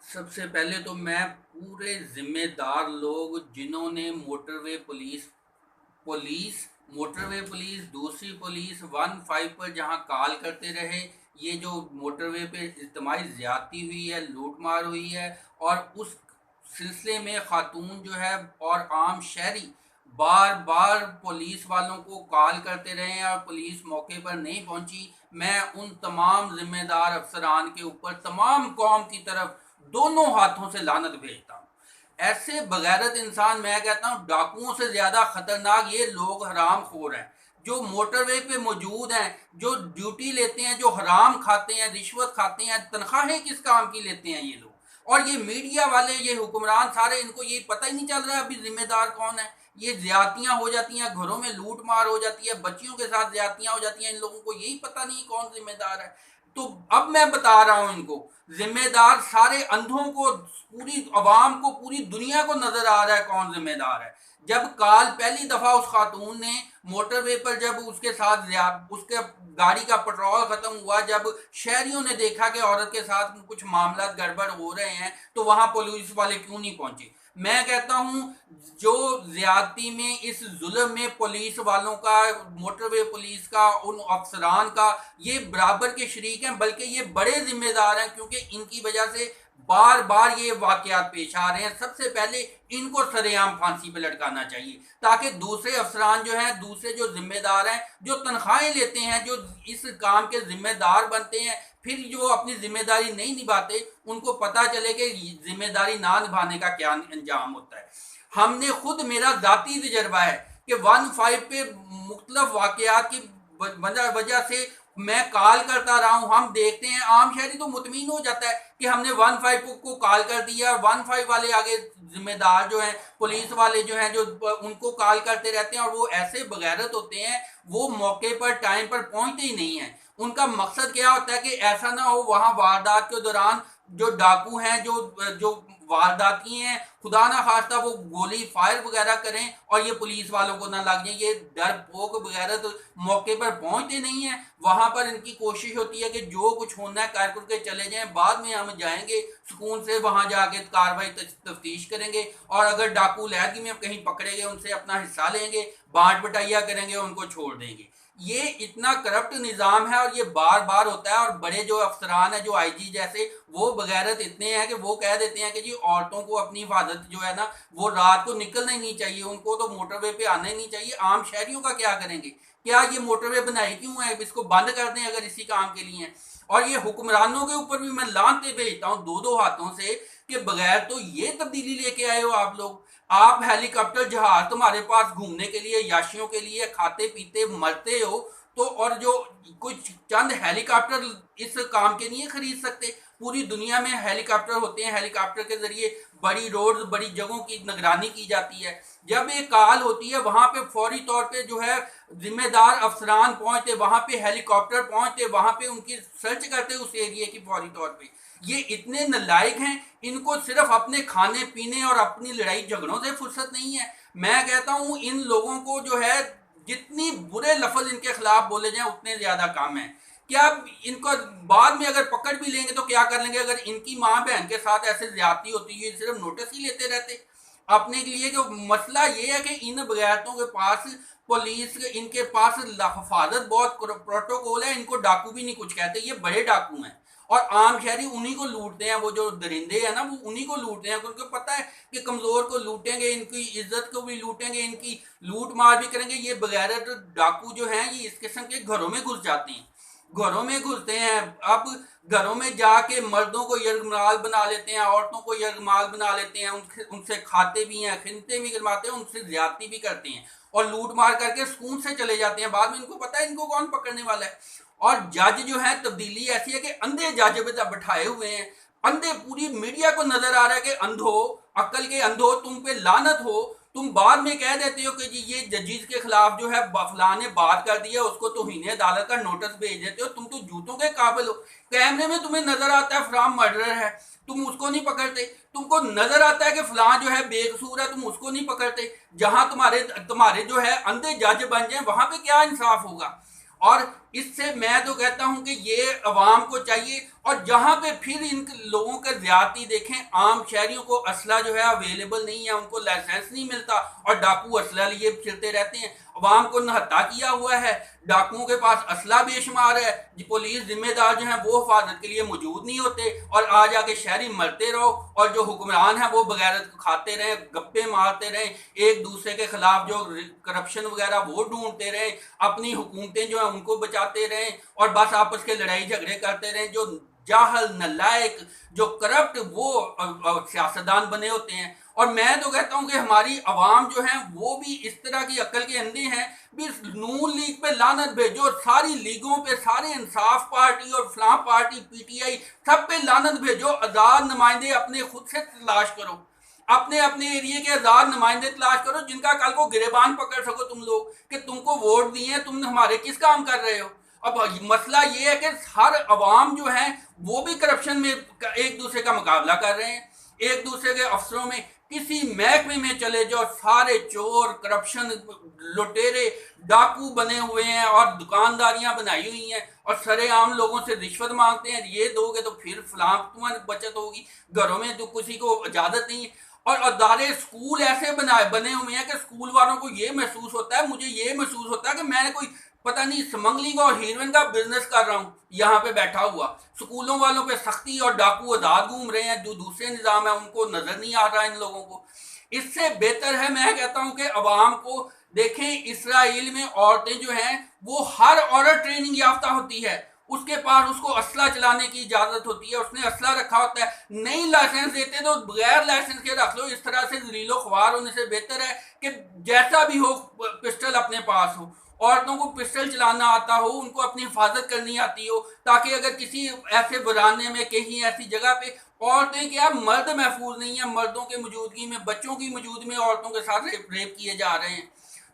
سب سے پہلے تو میں پورے ذمہ دار لوگ جنہوں نے پولیس موٹر وے پولیس دوسری پولیس 15 پر جہاں کال کرتے رہے، یہ جو موٹر وے پہ اجتماعی زیادتی ہوئی ہے، لوٹ مار ہوئی ہے، اور اس سلسلے میں خاتون جو ہے اور عام شہری بار بار پولیس والوں کو کال کرتے رہے ہیں اور پولیس موقع پر نہیں پہنچی، میں ان تمام ذمہ دار افسران کے اوپر تمام قوم کی طرف دونوں ہاتھوں سے لعنت بھیجتا ہوں۔ ایسے بغیرت انسان، میں کہتا ہوں ڈاکوؤں سے زیادہ خطرناک یہ لوگ حرام خور ہیں جو موٹر وے پہ موجود ہیں، جو ڈیوٹی لیتے ہیں، جو حرام کھاتے ہیں، رشوت کھاتے ہیں، تنخواہیں کس کام کی لیتے ہیں یہ لوگ۔ اور یہ میڈیا والے، یہ حکمران سارے، ان کو یہ پتہ ہی نہیں چل رہا ابھی ذمہ دار کون ہے۔ یہ زیادتیاں ہو جاتی ہیں، گھروں میں لوٹ مار ہو جاتی ہے، بچیوں کے ساتھ زیادتیاں ہو جاتی ہیں، ان لوگوں کو یہی پتہ نہیں کون ذمہ دار ہے۔ تو اب میں بتا رہا ہوں ان کو، ذمہ دار سارے اندھوں کو، پوری عوام کو، پوری دنیا کو نظر آ رہا ہے کون ذمہ دار ہے۔ جب کال پہلی دفعہ اس خاتون نے موٹر وے پر، جب اس کے ساتھ اس کے گاڑی کا پٹرول ختم ہوا، جب شہریوں نے دیکھا کہ عورت کے ساتھ کچھ معاملات گڑبڑ ہو رہے ہیں، تو وہاں پولیس والے کیوں نہیں پہنچے؟ میں کہتا ہوں جو زیادتی میں، اس ظلم میں پولیس والوں کا، موٹر وے پولیس کا، ان افسران کا، یہ برابر کے شریک ہیں، بلکہ یہ بڑے ذمہ دار ہیں، کیونکہ ان کی وجہ سے بار بار یہ واقعات پیش آ رہے ہیں۔ سب سے پہلے ان کو سر عام پھانسی پہ لٹکانا چاہیے، تاکہ دوسرے افسران جو ہیں، دوسرے جو ذمہ دار ہیں، جو تنخواہیں لیتے ہیں، جو اس کام کے ذمہ دار بنتے ہیں، پھر جو اپنی ذمہ داری نہیں نبھاتے، ان کو پتہ چلے کہ ذمہ داری نہ نبھانے کا کیا انجام ہوتا ہے۔ ہم نے خود، میرا ذاتی تجربہ ہے کہ 15 پہ مختلف واقعات کی وجہ سے میں کال کرتا رہا ہوں، ہم دیکھتے ہیں، عام شہری تو مطمئن ہو جاتا ہے کہ ہم نے 15 کو کال کر دیا، اور 15 والے آگے ذمہ دار جو ہیں، پولیس والے جو ہیں، جو ان کو کال کرتے رہتے ہیں، اور وہ ایسے بغیرت ہوتے ہیں، وہ موقع پر ٹائم پر پہنچتے ہی نہیں ہیں۔ ان کا مقصد کیا ہوتا ہے کہ ایسا نہ ہو وہاں واردات کے دوران جو ڈاکو ہیں، جو وارداتی ہیں، خدا نہ خواستہ وہ گولی فائر وغیرہ کریں اور یہ پولیس والوں کو نہ لگ جائیں۔ یہ ڈر پوک بغیرت موقع پر پہنچتے نہیں ہیں، وہاں پر ان کی کوشش ہوتی ہے کہ جو کچھ ہونا ہے کر کر کے چلے جائیں، بعد میں ہم جائیں گے سکون سے، وہاں جا کے کاروائی تفتیش کریں گے، اور اگر ڈاکو علیحدگی میں کہیں پکڑے گئے ان سے اپنا حصہ لیں گے، بانٹ بٹائیا کریں گے، ان کو چھوڑ دیں گے۔ یہ اتنا کرپٹ نظام ہے، اور یہ بار بار ہوتا ہے، اور بڑے جو افسران ہیں، جو آئی جی جیسے، وہ بغیرت اتنے ہیں کہ وہ کہہ دیتے ہیں کہ جی عورتوں کو اپنی حفاظت جو ہے نا، وہ رات کو نکلنا ہی نہیں چاہیے، ان کو تو موٹر وے پہ آنا ہی نہیں چاہیے۔ عام شہریوں کا کیا کریں گے؟ کیا یہ موٹر وے بنائی کیوں ہے؟ اس کو بند کر دیں اگر اسی کام کے لیے ہیں۔ اور یہ حکمرانوں کے اوپر بھی میں لعنتیں بھیجتا ہوں دو دو ہاتھوں سے، کہ بغیر تو یہ تبدیلی لے کے آئے ہو آپ لوگ، آپ ہیلی کاپٹر جہاز تمہارے پاس گھومنے کے لیے، یاشیوں کے لیے، کھاتے پیتے مرتے ہو، تو اور جو کچھ چند ہیلی کاپٹر اس کام کے نہیں خرید سکتے؟ پوری دنیا میں ہیلی کاپٹر ہوتے ہیں، ہیلی کاپٹر کے ذریعے بڑی روڈز، بڑی جگہوں کی نگرانی کی جاتی ہے۔ جب ایک کال ہوتی ہے، وہاں پہ فوری طور پہ جو ہے ذمہ دار افسران پہنچتے، وہاں پہ ہیلی کاپٹر پہنچتے، وہاں پہ ان کی سرچ کرتے اس ایریے کی فوری طور پہ۔ یہ اتنے نالائق ہیں، ان کو صرف اپنے کھانے پینے اور اپنی لڑائی جھگڑوں سے فرصت نہیں ہے۔ میں کہتا ہوں ان لوگوں کو جو ہے، جتنی برے لفظ ان کے خلاف بولے جائیں اتنے زیادہ کم ہیں۔ کیا ان کو بعد میں اگر پکڑ بھی لیں گے تو کیا کر لیں گے؟ اگر ان کی ماں بہن کے ساتھ ایسے زیادتی ہوتی ہے، صرف نوٹس ہی لیتے رہتے اپنے لیے؟ جو مسئلہ یہ ہے کہ ان بغیرتوں کے پاس پولیس، ان کے پاس حفاظت بہت پروٹوکول ہے، ان کو ڈاکو بھی نہیں کچھ کہتے، یہ بڑے ڈاکو ہیں، اور عام شہری انہی کو لوٹتے ہیں، وہ جو درندے ہیں نا، وہ انہی کو لوٹتے ہیں، کیونکہ پتہ ہے کہ کمزور کو لوٹیں گے، ان کی عزت کو بھی لوٹیں گے، ان کی لوٹ مار بھی کریں گے۔ یہ بغیرت ڈاکو جو ہیں، یہ اس قسم کے گھروں میں گھس جاتے ہیں، گھروں میں گھستے ہیں، اب گھروں میں جا کے مردوں کو یرغمال بنا لیتے ہیں، عورتوں کو یرغمال بنا لیتے ہیں، ان سے کھاتے بھی ہیں، خدمتیں بھی کرواتے ہیں، ان سے زیادتی بھی کرتے ہیں، اور لوٹ مار کر کے سکون سے چلے جاتے ہیں۔ بعد میں ان کو پتہ ہے ان کو کون پکڑنے والا ہے۔ اور جج جو ہیں، تبدیلی ایسی ہے کہ اندھے جج بٹھائے ہوئے ہیں، اندھے، پوری میڈیا کو نظر آ رہا ہے کہ اندھو، عقل کے اندھو، تم پہ لعنت ہو، تم بعد میں کہہ دیتے ہو کہ جی یہ ججز کے خلاف جو ہے فلاں نے بات کر دیا، اس کو توہین عدالت کا نوٹس بھیج دیتے ہو، تم تو جوتوں کے قابل ہو۔ کیمرے میں تمہیں نظر آتا ہے فلاں مرڈرر ہے، تم اس کو نہیں پکڑتے، تم کو نظر آتا ہے کہ فلاں جو ہے بے قصور ہے، تم اس کو نہیں پکڑتے۔ جہاں تمہارے جو ہے اندھے جج بن جائیں، وہاں پہ کیا انصاف ہوگا؟ اور اس سے میں تو کہتا ہوں کہ یہ عوام کو چاہیے، اور جہاں پہ پھر ان لوگوں کا زیادتی دیکھیں، عام شہریوں کو اسلحہ جو ہے اویلیبل نہیں ہے، ان کو لائسنس نہیں ملتا اور ڈاکو اسلحہ لیے پھرتے رہتے ہیں، عوام کو نہتا کیا ہوا ہے، ڈاکوؤں کے پاس اسلحہ بے شمار ہے، پولیس ذمہ دار جو ہیں وہ حفاظت کے لیے موجود نہیں ہوتے، اور آ جا کے شہری مرتے رہو، اور جو حکمران ہیں وہ بغیرت کھاتے رہیں، گپے مارتے رہیں، ایک دوسرے کے خلاف جو کرپشن وغیرہ وہ ڈھونڈتے رہیں، اپنی حکومتیں جو ہیں ان کو بچاتے رہیں، اور بس آپس کے لڑائی جھگڑے کرتے رہیں، جو جاہل نالائق جو کرپٹ وہ سیاستدان بنے ہوتے ہیں۔ اور میں تو کہتا ہوں کہ ہماری عوام جو ہیں وہ بھی اس طرح کی عقل کے اندھے ہیں، بھی نون لیگ پہ لعنت بھیجو، ساری لیگوں پہ، سارے انصاف پارٹی اور فلاں پارٹی پی ٹی آئی سب پہ لعنت بھیجو، آزاد نمائندے اپنے خود سے تلاش کرو، اپنے اپنے ایریے کے آزاد نمائندے تلاش کرو جن کا کل کو گریبان پکڑ سکو تم لوگ، کہ تم کو ووٹ دیے تم نے ہمارے کس کام کر رہے ہو۔ اب مسئلہ یہ ہے کہ ہر عوام جو ہیں وہ بھی کرپشن میں ایک دوسرے کا مقابلہ کر رہے ہیں، ایک دوسرے کے افسروں میں، کسی محکمے میں چلے جاؤ سارے چور، کرپشن، لٹیرے، ڈاکو بنے ہوئے ہیں، اور دکانداریاں بنائی ہوئی ہیں، اور سرے عام لوگوں سے رشوت مانگتے ہیں، یہ دو گے تو پھر فلاں تمہاری بچت ہوگی، گھروں میں تو کسی کو اجازت نہیں ہے۔ اور ادارے اسکول ایسے بنے ہوئے ہیں کہ اسکول والوں کو یہ محسوس ہوتا ہے، مجھے یہ محسوس ہوتا ہے کہ میں نے کوئی پتہ نہیں اسمگلنگ اور ہیروئن کا بزنس کر رہا ہوں یہاں پہ بیٹھا ہوا۔ اسکولوں والوں پہ سختی اور ڈاکو آزاد گھوم رہے ہیں، جو دوسرے نظام ہیں ان کو نظر نہیں آ رہا ان لوگوں کو۔ اس سے بہتر ہے، میں کہتا ہوں کہ عوام کو دیکھیں، اسرائیل میں عورتیں جو ہیں وہ ہر عورت ٹریننگ یافتہ ہوتی ہے، اس کے پاس اس کو اسلحہ چلانے کی اجازت ہوتی ہے، اس نے اسلحہ رکھا ہوتا ہے، نہیں لائسنس دیتے تو بغیر لائسنس کے رکھ لو، اس طرح سے ذلیل و خوار ہونے سے بہتر ہے کہ جیسا بھی ہو پسٹل اپنے پاس ہو، عورتوں کو پسٹل چلانا آتا ہو، ان کو اپنی حفاظت کرنی آتی ہو، تاکہ اگر کسی ایسے ویرانے میں کہیں ایسی جگہ پہ عورتیں کیا مرد محفوظ نہیں ہیں، مردوں کے موجودگی میں، بچوں کی موجود میں عورتوں کے ساتھ ریپ کیے جا رہے ہیں،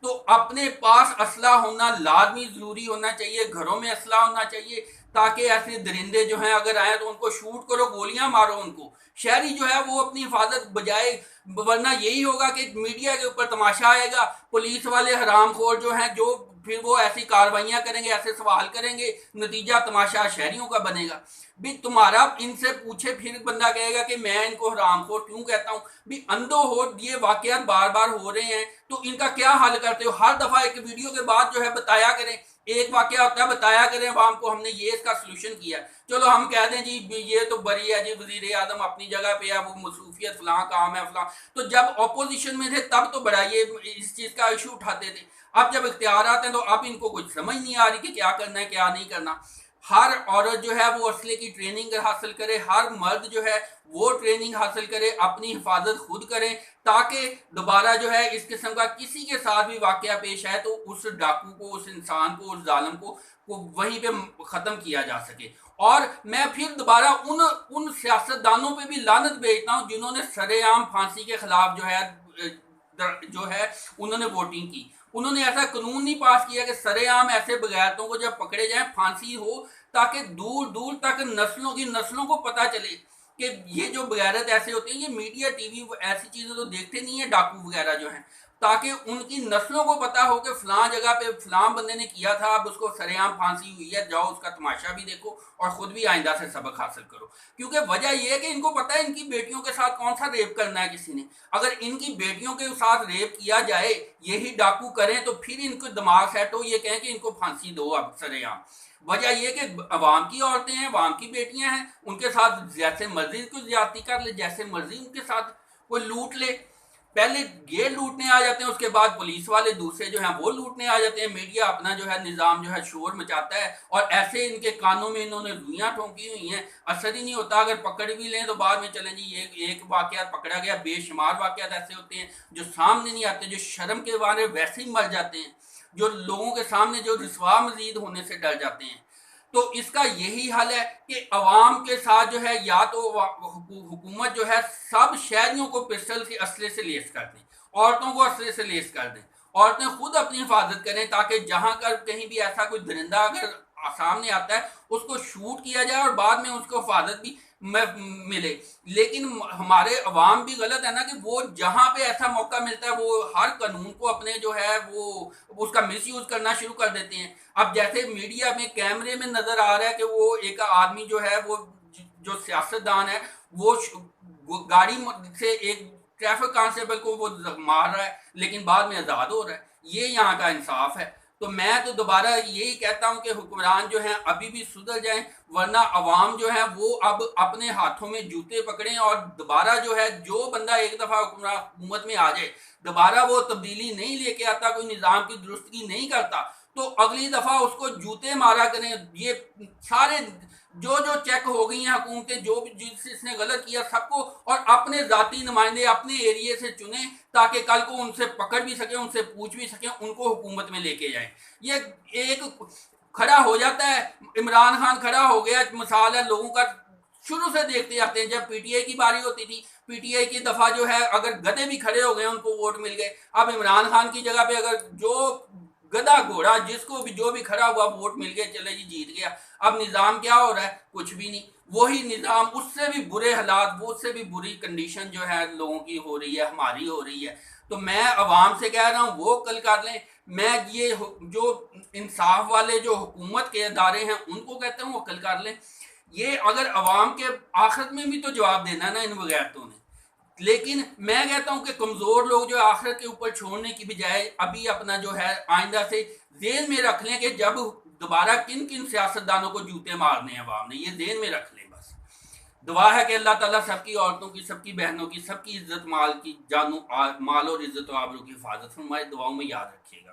تو اپنے پاس اسلحہ ہونا لازمی ضروری ہونا چاہیے، گھروں میں اسلحہ ہونا چاہیے، تاکہ ایسے درندے جو ہیں اگر آئیں تو ان کو شوٹ کرو، گولیاں مارو ان کو، شہری جو ہے وہ اپنی حفاظت بجائے، ورنہ یہی ہوگا کہ میڈیا کے اوپر تماشا آئے گا، پولیس والے حرام خور جو ہیں جو پھر وہ ایسی کاروائیاں کریں گے، ایسے سوال کریں گے، نتیجہ تماشا شہریوں کا بنے گا۔ بھی تمہارا ان سے پوچھے پھر بندہ کہے گا کہ میں ان کو حرام خور کیوں کہتا ہوں، بھی اندھو ہو یہ واقعات بار بار ہو رہے ہیں تو ان کا کیا حل کرتے ہو؟ ہر دفعہ ایک ویڈیو کے بعد جو ہے بتایا کریں، ایک واقعہ ہوتا ہے بتایا کریں عوام کو ہم نے یہ اس کا سلوشن کیا، چلو ہم کہہ دیں جی یہ تو بری ہے جی، وزیر اعظم اپنی جگہ پہ ہے، وہ مصروفیت فلاں کام ہے فلاں، تو جب اپوزیشن میں تھے تب تو بڑا یہ اس چیز کا ایشو اٹھاتے تھے، اب جب اختیارات ہیں تو اب ان کو کچھ سمجھ نہیں آ رہی کہ کیا کرنا ہے کیا نہیں کرنا۔ ہر عورت جو ہے وہ اسلحے کی ٹریننگ حاصل کرے، ہر مرد جو ہے وہ ٹریننگ حاصل کرے، اپنی حفاظت خود کریں، تاکہ دوبارہ جو ہے اس قسم کا کسی کے ساتھ بھی واقعہ پیش آئے تو اس ڈاکو کو، اس انسان کو، اس ظالم کو وہیں پہ ختم کیا جا سکے۔ اور میں پھر دوبارہ ان سیاستدانوں پہ بھی لعنت بھیجتا ہوں جنہوں نے سرے عام پھانسی کے خلاف جو ہے انہوں نے ووٹنگ کی، انہوں نے ایسا قانون نہیں پاس کیا کہ سرے عام ایسے بغیرتوں کو جب پکڑے جائیں پھانسی ہو، تاکہ دور دور تک نسلوں کو پتہ چلے کہ یہ جو بغیرت ایسے ہوتے ہیں، یہ میڈیا ٹی وی ایسی چیزیں تو دیکھتے نہیں ہیں ڈاکو وغیرہ جو ہیں، تاکہ ان کی نسلوں کو پتہ ہو کہ فلاں جگہ پہ فلاں بندے نے کیا تھا، اب اس کو سرے عام پھانسی ہوئی ہے، جاؤ اس کا تماشا بھی دیکھو اور خود بھی آئندہ سے سبق حاصل کرو۔ کیونکہ وجہ یہ ہے کہ ان کو پتہ ہے ان کی بیٹیوں کے ساتھ کون سا ریپ کرنا ہے کسی نے، اگر ان کی بیٹیوں کے ساتھ ریپ کیا جائے، یہی ڈاکو کریں، تو پھر ان کو دماغ سیٹ ہو، یہ کہیں کہ ان کو پھانسی دو اب سرے عام۔ وجہ یہ کہ عوام کی عورتیں ہیں، عوام کی بیٹیاں ہیں، ان کے ساتھ جیسے مرضی کوئی زیادتی کر لے، جیسے مرضی ان کے ساتھ کوئی لوٹ لے، پہلے یہ لوٹنے آ جاتے ہیں، اس کے بعد پولیس والے دوسرے جو ہیں وہ لوٹنے آ جاتے ہیں، میڈیا اپنا جو ہے نظام جو ہے شور مچاتا ہے، اور ایسے ان کے کانوں میں انہوں نے رویاں ٹھونکی ہوئی ہیں، اثر ہی نہیں ہوتا، اگر پکڑ بھی لیں تو بعد میں چلیں جی یہ ایک واقعات پکڑا گیا، بے شمار واقعات ایسے ہوتے ہیں جو سامنے نہیں آتے، جو شرم کے بارے ویسے ہی مر جاتے ہیں، جو لوگوں کے سامنے جو رسوا مزید ہونے سے ڈر جاتے ہیں۔ تو اس کا یہی حل ہے کہ عوام کے ساتھ جو ہے یا تو حکومت جو ہے سب شہریوں کو پسٹل کے اسلحے سے لیس کر دیں، عورتوں کو اسلحے سے لیس کر دیں، عورتیں خود اپنی حفاظت کریں، تاکہ جہاں کر کہیں بھی ایسا کوئی درندہ اگر سامنے آتا ہے اس کو شوٹ کیا جائے اور بعد میں اس کو حفاظت بھی ملے. لیکن ہمارے عوام بھی غلط ہے نا کہ وہ جہاں پہ ایسا موقع ملتا ہے وہ ہر قانون کو اپنے جو ہے وہ اس کا مس یوز کرنا شروع کر دیتے ہیں. اب جیسے میڈیا میں کیمرے میں نظر آ رہا ہے کہ وہ ایک آدمی جو ہے وہ جو سیاستدان ہے وہ گاڑی سے ایک ٹریفک کانسٹیبل کو وہ مار رہا ہے لیکن بعد میں آزاد ہو رہا ہے. یہ یہاں کا انصاف ہے. تو میں تو دوبارہ یہی کہتا ہوں کہ حکمران جو ہیں ابھی بھی سدھر جائیں ورنہ عوام جو ہے وہ اب اپنے ہاتھوں میں جوتے پکڑیں اور دوبارہ جو ہے جو بندہ ایک دفعہ حکومت میں آ جائے دوبارہ وہ تبدیلی نہیں لے کے آتا, کوئی نظام کی درستگی نہیں کرتا تو اگلی دفعہ اس کو جوتے مارا کریں. یہ سارے جو چیک ہو گئی ہیں حکومتیں جو بھی جس نے غلط کیا سب کو اور اپنے ذاتی نمائندے اپنے ایریے سے چنیں تاکہ کل کو ان سے پکڑ بھی سکیں ان سے پوچھ بھی سکیں ان کو حکومت میں لے کے جائیں. یہ ایک کھڑا ہو جاتا ہے عمران خان کھڑا ہو گیا مثال ہے لوگوں کا شروع سے دیکھتے آتے ہیں جب پی ٹی آئی کی باری ہوتی تھی پی ٹی آئی کی دفعہ جو ہے اگر گدے بھی کھڑے ہو گئے ان کو ووٹ مل گئے. اب عمران خان کی جگہ پہ اگر جو گدا گھوڑا جس کو بھی جو بھی کھڑا ہوا ووٹ مل گئے چلے جی جیت گیا. اب نظام کیا ہو رہا ہے کچھ بھی نہیں. وہی نظام اس سے بھی برے حالات وہ سے بھی بری کنڈیشن جو ہے لوگوں کی ہو رہی ہے ہماری ہو رہی ہے. تو میں عوام سے کہہ رہا ہوں وہ کل کر لیں. میں یہ جو انصاف والے جو حکومت کے ادارے ہیں ان کو کہتا ہوں وہ کل کر لیں. یہ اگر عوام کے آخرت میں بھی تو جواب دینا ہے نا ان وغیرتوں نے. لیکن میں کہتا ہوں کہ کمزور لوگ جو آخرت کے اوپر چھوڑنے کی بجائے ابھی اپنا جو ہے آئندہ سے ذہن میں رکھ لیں کہ جب دوبارہ کن کن سیاستدانوں کو جوتے مارنے ہیں عوام نے یہ ذہن میں رکھ لیں. بس دعا ہے کہ اللہ تعالیٰ سب کی عورتوں کی سب کی بہنوں کی سب کی عزت مال کی جانوں مال اور عزت و آبرو کی حفاظت فرمائے. دعاؤں میں یاد رکھیے گا.